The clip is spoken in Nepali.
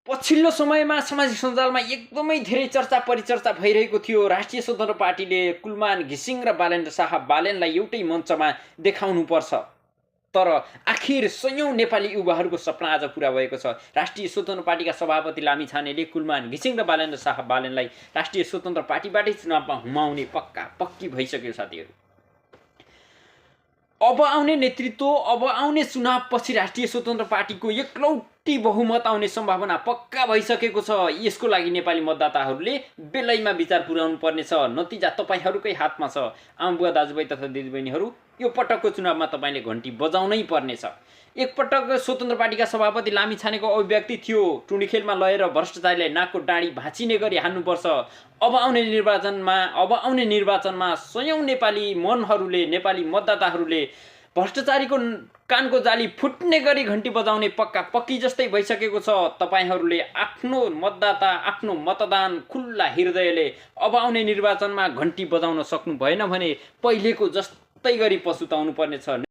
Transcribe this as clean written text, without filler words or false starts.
पछिल्लो समयमा सामाजिक सञ्जालमा एकदमै धेरै चर्चा परिचर्चा भइरहेको थियो। राष्ट्रिय स्वतन्त्र पार्टीले कुलमान घिसिङ र बालेन्द्र शाह बालेनलाई एउटै मञ्चमा देखाउनुपर्छ। तर आखिर सयौं नेपाली युवाहरूको सपना आज पुरा भएको छ। राष्ट्रिय स्वतन्त्र पार्टीका सभापति लामिछानेले कुलमान घिसिङ र बालेन्द्र शाह बालेनलाई राष्ट्रिय स्वतन्त्र पार्टीबाटै चुनावमा हुमाउने पक्की भइसक्यो साथीहरू। अब आउने नेतृत्व, अब आउने चुनावपछि राष्ट्रिय स्वतन्त्र पार्टीको एकलौटी बहुमत आउने सम्भावना पक्का भइसकेको छ। यसको लागि नेपाली मतदाताहरूले बेलैमा विचार पुर्याउनु पर्नेछ। नतिजा तपाईहरूकै हातमा छ। आमाबुवा दाजुभाइ तथा दिदीबहिनीहरू, यो पटकको चुनावमा तपाईले घण्टी बजाउनै पर्नेछ। एकपटक स्वतन्त्र पार्टीका सभापति लामिछानेको अभिव्यक्ति थियो, टुँडीखेलमा लगेर भ्रष्टाचारीलाई नाकको डाँडी भाँचिने गरी हान्नुपर्छ। अब आउने निर्वाचनमा सयौं नेपाली मनहरूले, नेपाली मतदाताहरूले भ्रष्टाचारीको कानको जाली फुट्ने गरी घण्टी बजाउने पक्की जस्तै भइसकेको छ। तपाईहरूले आफ्नो मतदाता, आफ्नो मतदान खुल्ला हृदयले अब आउने निर्वाचनमा घण्टी बजाउन सक्नु भएन भने पहिलेको जस्तै गरी पछुताउनु पर्नेछ।